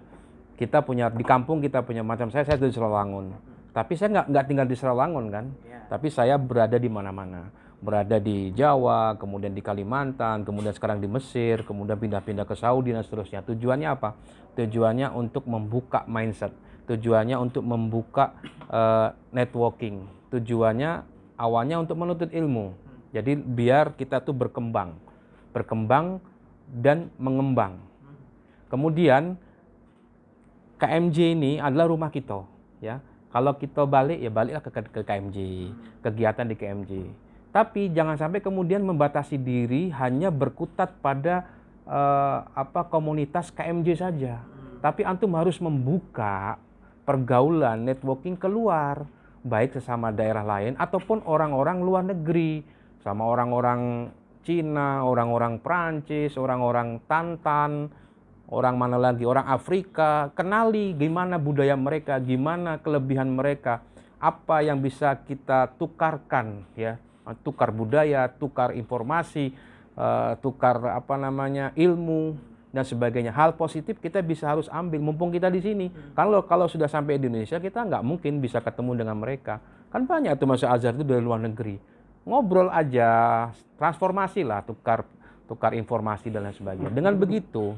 kita punya di kampung, kita punya macam saya di Serawangun. Tapi saya nggak tinggal di Serawangun kan. Tapi saya berada di mana-mana. Berada di Jawa, kemudian di Kalimantan, kemudian sekarang di Mesir, kemudian pindah-pindah ke Saudi dan seterusnya. Tujuannya apa? Tujuannya untuk membuka mindset. Tujuannya untuk membuka networking. Tujuannya awalnya untuk menuntut ilmu. Jadi biar kita tuh berkembang dan mengembang. Kemudian KMJ ini adalah rumah kita, ya. Kalau kita balik ya baliklah ke KMJ, kegiatan di KMJ. Tapi jangan sampai kemudian membatasi diri hanya berkutat pada komunitas KMJ saja. Tapi antum harus membuka pergaulan, networking keluar, baik sesama daerah lain ataupun orang-orang luar negeri, sama orang-orang Cina, orang-orang Prancis, orang-orang Tantan, orang mana lagi, orang Afrika. Kenali gimana budaya mereka, gimana kelebihan mereka, apa yang bisa kita tukarkan, ya, tukar budaya, tukar informasi, tukar ilmu dan sebagainya. Hal positif kita bisa harus ambil mumpung kita di sini. Kalau sudah sampai di Indonesia kita nggak mungkin bisa ketemu dengan mereka. Kan banyak tuh mahasiswa Azhar itu dari luar negeri. Ngobrol aja, transformasi lah, tukar informasi dan lain sebagainya. Dengan begitu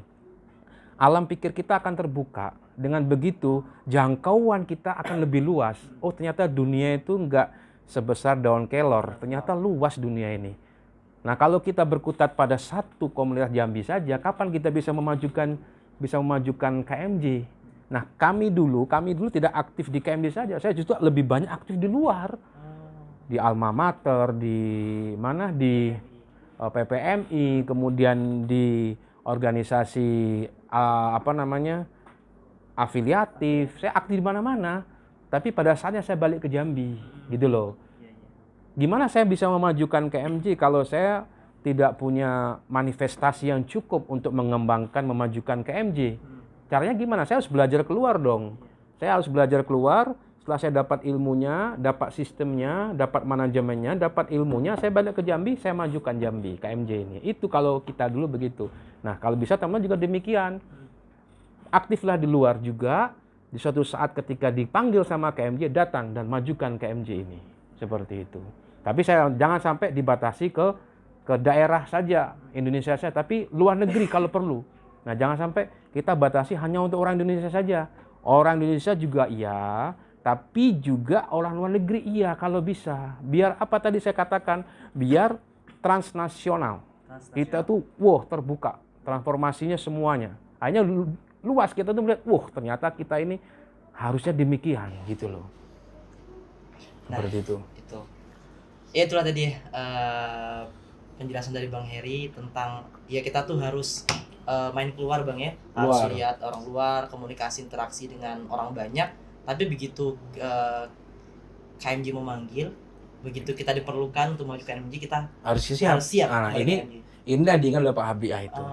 alam pikir kita akan terbuka. Dengan begitu jangkauan kita akan lebih luas. Oh, ternyata dunia itu nggak sebesar daun kelor. Ternyata luas dunia ini. Nah, kalau kita berkutat pada satu komunitas Jambi saja, kapan kita bisa memajukan KMJ? Nah, kami dulu tidak aktif di KMJ saja. Saya justru lebih banyak aktif di luar. Di alma mater, di PPMI, kemudian di organisasi afiliatif. Saya aktif di mana-mana. Tapi pada saatnya saya balik ke Jambi, gitu loh. Gimana saya bisa memajukan KMJ kalau saya tidak punya manifestasi yang cukup untuk mengembangkan, memajukan KMJ? Caranya gimana? Saya harus belajar keluar dong. Saya harus belajar keluar, setelah saya dapat ilmunya, dapat sistemnya, dapat manajemennya, dapat ilmunya, saya balik ke Jambi, saya majukan Jambi, KMJ ini. Itu kalau kita dulu begitu. Nah, kalau bisa teman-teman juga demikian. Aktiflah di luar juga, di suatu saat ketika dipanggil sama KMJ, datang dan majukan KMJ ini. Seperti itu. Tapi saya jangan sampai dibatasi ke daerah saja, Indonesia saja, tapi luar negeri kalau perlu. Nah, jangan sampai kita batasi hanya untuk orang Indonesia saja. Orang Indonesia juga iya, tapi juga orang luar negeri iya kalau bisa. Biar apa tadi saya katakan, biar transnasional. Kita tuh terbuka, transformasinya semuanya. Hanya luas, kita tuh melihat, ternyata kita ini harusnya demikian gitu loh. Seperti itu. Ya itulah tadi penjelasan dari Bang Heri tentang ya kita tuh harus main keluar Bang ya, harus lihat orang luar, komunikasi interaksi dengan orang banyak. Tapi begitu KMJ memanggil, begitu kita diperlukan untuk maju KMJ, kita harus siap. Nah, ini diingat oleh Pak Habibah itu.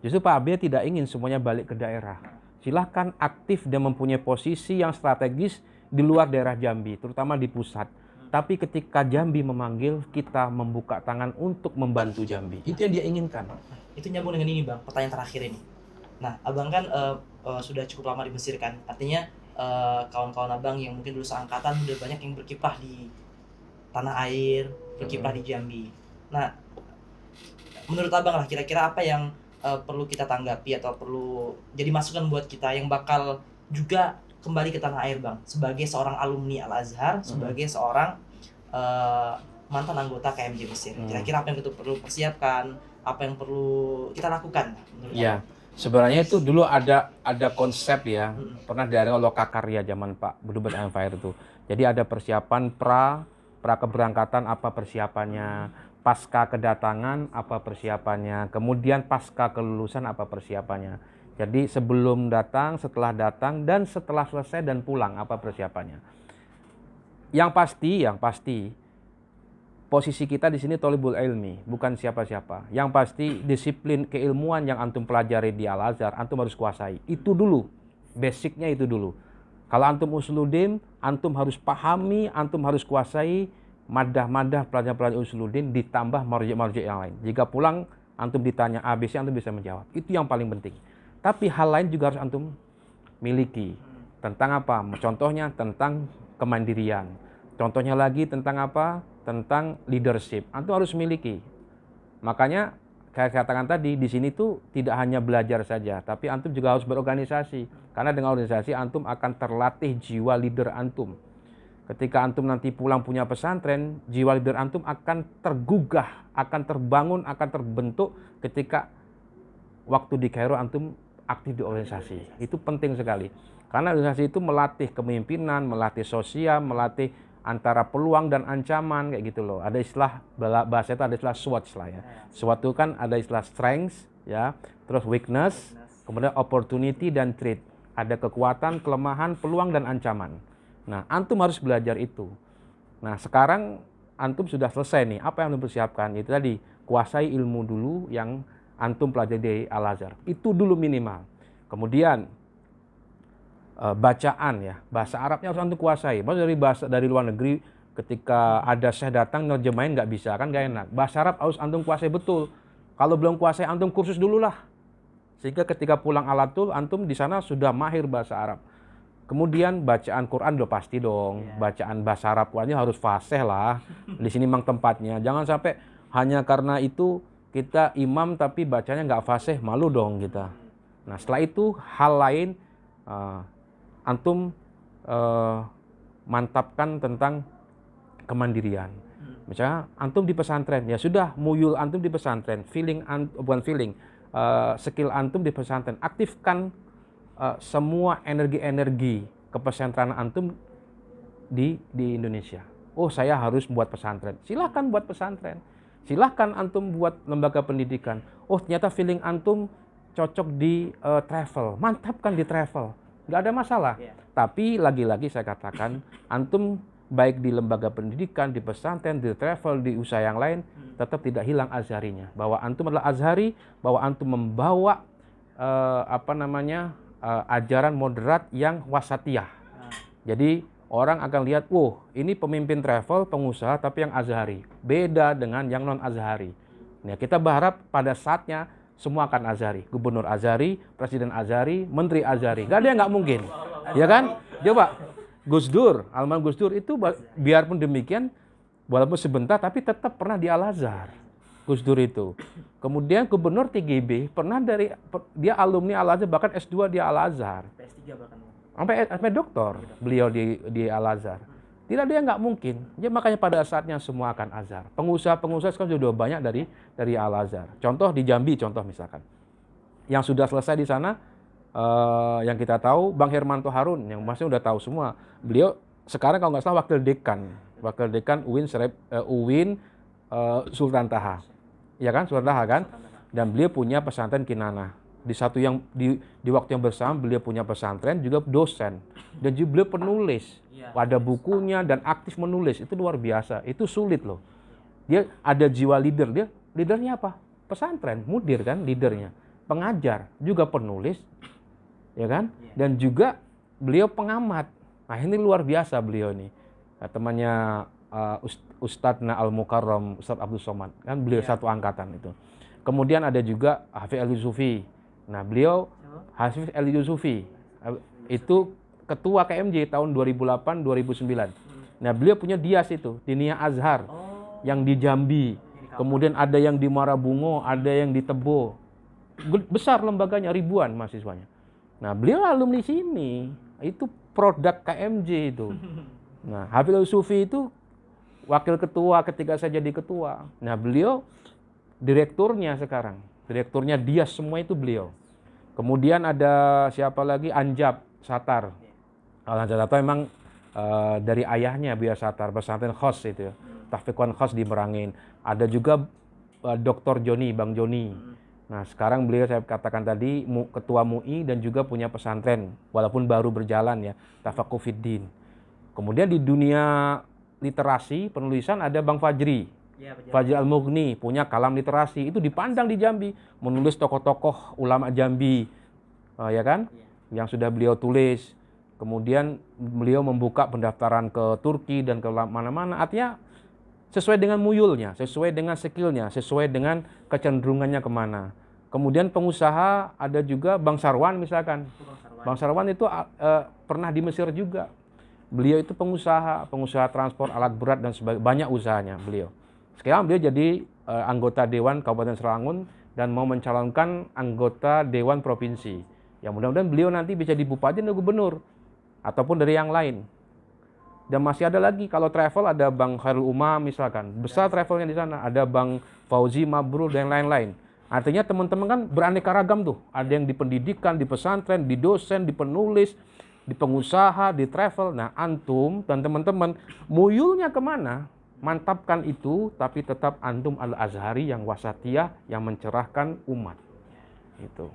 Justru Pak Habibah tidak ingin semuanya balik ke daerah. Silahkan aktif dan mempunyai posisi yang strategis di luar daerah Jambi, terutama di pusat. Tapi ketika Jambi memanggil, kita membuka tangan untuk membantu Jambi. Itu yang dia inginkan. Itu nyambung dengan ini Bang, pertanyaan terakhir ini. Nah, Abang kan sudah cukup lama di Mesir kan, artinya kawan-kawan Abang yang mungkin dulu seangkatan udah banyak yang berkiprah di tanah air, berkiprah di Jambi. Nah, menurut Abang lah kira-kira apa yang perlu kita tanggapi atau perlu jadi masukan buat kita yang bakal juga kembali ke tanah air Bang, sebagai seorang alumni Al-Azhar, sebagai seorang mantan anggota KMJ Mesir. Kira-kira apa yang kita perlu persiapkan, apa yang perlu kita lakukan menurut Abang? Sebenarnya itu dulu ada konsep ya, pernah dari Lokakarya zaman Pak Bedubes Empire itu. Jadi ada persiapan pra keberangkatan apa persiapannya, pasca kedatangan apa persiapannya, kemudian pasca kelulusan apa persiapannya. Jadi sebelum datang, setelah datang, dan setelah selesai dan pulang apa persiapannya. Yang pasti posisi kita di sini tolibul ilmi, bukan siapa-siapa. Yang pasti disiplin keilmuan yang antum pelajari di Al-Azhar, antum harus kuasai. Itu dulu, basicnya itu dulu. Kalau antum usuluddin, antum harus pahami, antum harus kuasai madah-madah pelajaran-pelajaran usuluddin ditambah marji'-marji' yang lain. Jika pulang antum ditanya ABC, antum bisa menjawab. Itu yang paling penting. Tapi hal lain juga harus antum miliki. Tentang apa? Contohnya tentang kemandirian. Contohnya lagi tentang apa? Tentang leadership. Antum harus miliki. Makanya kayak katakan tadi, di sini tuh tidak hanya belajar saja, tapi antum juga harus berorganisasi. Karena dengan organisasi antum akan terlatih jiwa leader antum. Ketika antum nanti pulang punya pesantren, jiwa leader antum akan tergugah, akan terbangun, akan terbentuk ketika waktu di Kairo antum aktif di organisasi. Itu penting sekali. Karena organisasi itu melatih kepemimpinan, melatih sosial, melatih antara peluang dan ancaman kayak gitu loh. Ada istilah bahasa itu ada istilah SWOT lah ya. SWOT itu kan ada istilah strength ya, terus weakness, kemudian opportunity dan threat. Ada kekuatan, kelemahan, peluang dan ancaman. Nah, antum harus belajar itu. Nah, sekarang antum sudah selesai nih. Apa yang antum persiapkan? Itu tadi, kuasai ilmu dulu yang antum pelajari di Al-Azhar. Itu dulu minimal. Kemudian bacaan ya, bahasa Arabnya harus antum kuasai. Maksudnya dari luar negeri ketika ada syekh datang nerjemahin nggak bisa kan nggak enak. Bahasa Arab harus antum kuasai betul. Kalau belum kuasai antum kursus dulu lah. Sehingga ketika pulang Alatul antum di sana sudah mahir bahasa Arab. Kemudian bacaan Quran udah pasti dong. Bacaan bahasa Arab harus fasih lah. Di sini memang tempatnya. Jangan sampai hanya karena itu kita imam tapi bacanya nggak fasih, malu dong kita. Nah setelah itu hal lain antum mantapkan tentang kemandirian. Misalnya antum di pesantren, ya sudah muyul antum di pesantren, skill antum di pesantren, aktifkan semua energi-energi kepesantrenan antum di Indonesia. Oh saya harus buat pesantren, silahkan buat pesantren, silahkan antum buat lembaga pendidikan. Oh ternyata feeling antum cocok di travel, mantapkan di travel. Nggak ada masalah. Tapi lagi-lagi saya katakan, antum baik di lembaga pendidikan, di pesantren, di travel, di usaha yang lain, tetap tidak hilang azharinya. Bahwa antum adalah azhari, bahwa antum membawa ajaran moderat yang wasatiyah. Jadi orang akan lihat, ini pemimpin travel, pengusaha, tapi yang azhari. Beda dengan yang non-azhari. Nah, kita berharap pada saatnya semua akan azhari. Gubernur azhari, presiden azhari, menteri azhari. Gak ada yang nggak mungkin. Ya kan? Coba, Gus Dur, almarhum Gus Dur itu biarpun demikian, walaupun sebentar, tapi tetap pernah di Al-Azhar. Gus Dur itu. Kemudian gubernur TGB pernah dia alumni Al-Azhar, bahkan S2 di Al-Azhar. PS3 bahkan. Sampai doktor beliau di Al-Azhar. Tidak ada yang nggak mungkin. Ya makanya pada saatnya semua akan azhar. Pengusaha sekarang sudah banyak dari Al-Azhar. Contoh di Jambi, misalkan. Yang sudah selesai di sana, yang kita tahu, Bang Hermanto Harun, yang masih udah tahu semua. Beliau sekarang kalau nggak salah wakil dekan UIN Sultan Taha. Ya kan, Sultan Taha kan? Dan beliau punya pesantren Kinanah. Di waktu yang bersama beliau punya pesantren, juga dosen. Dan juga beliau penulis. Ada bukunya dan aktif menulis. Itu luar biasa. Itu sulit loh. Dia ada jiwa leader. Leadernya apa? Pesantren, mudir kan leadernya. Pengajar, juga penulis. Ya kan? Dan juga beliau pengamat. Nah, ini luar biasa beliau ini. Temannya Ustadzna Al-Mukarram, Ustadz Abdul Somad, kan beliau satu angkatan itu. Kemudian ada juga Hafiz al-Yusufi. Nah, beliau Hafiz al-Yusufi itu ketua KMJ tahun 2008-2009. Nah, beliau punya dias itu di Nia Azhar yang di Jambi. Kemudian ada yang di Marabungo, ada yang di Tebo. Besar lembaganya, ribuan mahasiswanya. Nah, beliau alumni sini. Itu produk KMJ itu. Nah, Hafiz al-Yusufi itu wakil ketua ketika saya jadi ketua. Nah, beliau direkturnya sekarang. Direkturnya dia semua itu beliau. Kemudian ada siapa lagi? Anjab Satar. Al-Anjab Satar memang dari ayahnya Buya Satar, pesantren khos itu ya. Tahfiqan khos di Merangin. Ada juga Dr. Joni, Bang Joni. Nah, sekarang beliau saya katakan tadi ketua MUI dan juga punya pesantren walaupun baru berjalan ya, Tafaqquh Fiddin. Kemudian di dunia literasi, penulisan ada Bang Fajri. Ya, Fajri Al-Mughni punya kalam literasi, itu dipandang di Jambi, menulis tokoh-tokoh ulama Jambi, ya kan, yang sudah beliau tulis. Kemudian beliau membuka pendaftaran ke Turki dan ke mana-mana, artinya sesuai dengan muyulnya, sesuai dengan skillnya, sesuai dengan kecenderungannya kemana. Kemudian pengusaha ada juga Bang Sarwan misalkan. Bang Sarwan itu pernah di Mesir juga. Beliau itu pengusaha transport alat berat dan banyak usahanya beliau. Sekarang beliau jadi anggota Dewan Kabupaten Serangun dan mau mencalonkan anggota Dewan Provinsi. Ya mudah-mudahan beliau nanti bisa di Bupati dan Gubernur ataupun dari yang lain. Dan masih ada lagi kalau travel ada Bang Khairul Umam misalkan. Besar travelnya di sana. Ada Bang Fauzi Mabrur dan lain-lain. Artinya teman-teman kan beraneka ragam tuh. Ada yang di pendidikan, di pesantren, di dosen, di penulis, di pengusaha, di travel. Nah, antum dan teman-teman muyulnya kemana? Mantapkan itu, tapi tetap antum al-azhari yang wasatiyah, yang mencerahkan umat. Itu.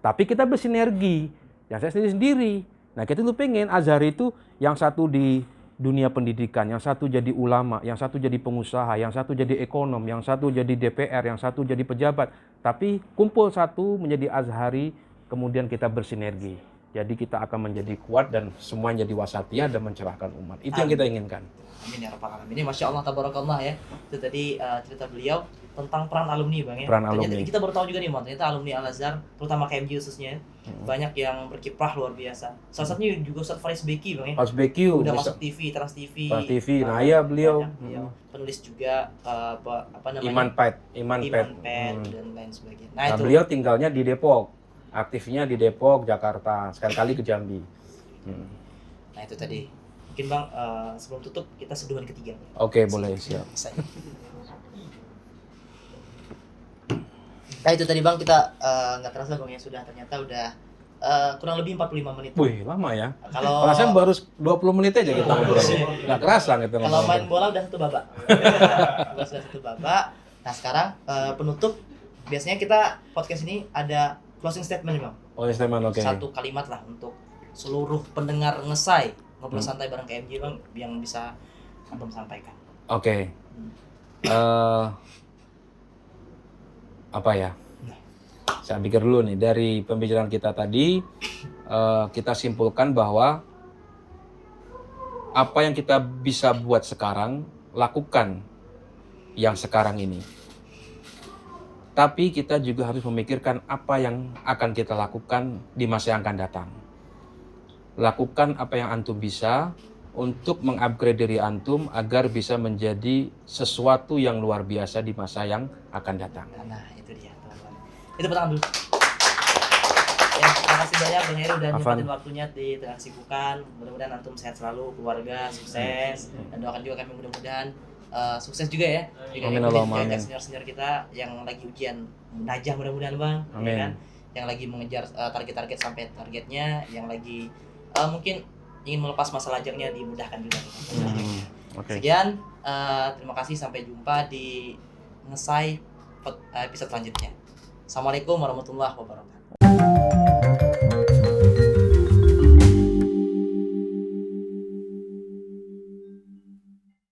Tapi kita bersinergi. Yang saya sendiri-sendiri. Nah, kita tuh pengen azhari itu yang satu di dunia pendidikan, yang satu jadi ulama, yang satu jadi pengusaha, yang satu jadi ekonom, yang satu jadi DPR, yang satu jadi pejabat. Tapi kumpul satu menjadi azhari, kemudian kita bersinergi. Jadi kita akan menjadi kuat dan semuanya jadi wasatiyah dan mencerahkan umat. Itu yang kita inginkan. Amin ya rabbal alamin. Ini Masya Allah tabarakallah ya. Itu tadi cerita beliau tentang peran alumni Bang ya. Peran Ternyata alumni. kita baru tahu juga nih Bang, ternyata alumni Al-Azhar, terutama KMJ khususnya, banyak yang berkiprah luar biasa. Salah satunya juga Ustaz Faris Beki Bang ya. Mas BQ Udah masuk TV, Trans TV. Trans TV. Nah, ya beliau. Penulis juga apa namanya? Iman Pet dan lain sebagainya. Nah, itu. Beliau tinggalnya di Depok. Aktifnya di Depok, Jakarta. Sekali-kali ke Jambi. Nah, itu tadi. Mungkin Bang, sebelum tutup kita seduhan ketiga. Oke, boleh, siap. Nah, itu tadi Bang, kita nggak terasa Bang ya, sudah ternyata udah kurang lebih 45 menit. Wih, lama ya. Kalau Perasaan baru 20 menit aja kita ngobrol. Nggak kerasa gitu. Kalau main bola udah satu babak. Sudah satu babak. Nah, sekarang penutup, biasanya kita podcast ini ada closing statement nih Bang. Oh, statement, oke. Satu kalimat lah untuk seluruh pendengar ngesai ngobrol santai bareng KMJ Bang yang bisa antum sampaikan. Oke. Apa ya? Saya pikir dulu nih dari pembicaraan kita tadi, kita simpulkan bahwa apa yang kita bisa buat sekarang, lakukan yang sekarang ini. Tapi kita juga harus memikirkan apa yang akan kita lakukan di masa yang akan datang. Lakukan apa yang antum bisa untuk mengupgrade diri antum agar bisa menjadi sesuatu yang luar biasa di masa yang akan datang. Nah, itu dia teman-teman. Itu pertama dulu. Ya, terima kasih banyak Bang Heri udah nyempatin waktunya di tengah kesibukan. Mudah-mudahan antum sehat selalu, keluarga sukses, dan doakan juga kami mudah-mudahan sukses juga ya. Amin Allahumma amin. Senior-senior kita yang lagi ujian munajah mudah-mudahan Bang, amin. Ya kan? Yang lagi mengejar target-target sampai targetnya, yang lagi mungkin ingin melepas masa lajangnya dimudahkan juga. Okay. Sekian, terima kasih, sampai jumpa di Ngesai episode selanjutnya. Assalamualaikum warahmatullahi wabarakatuh.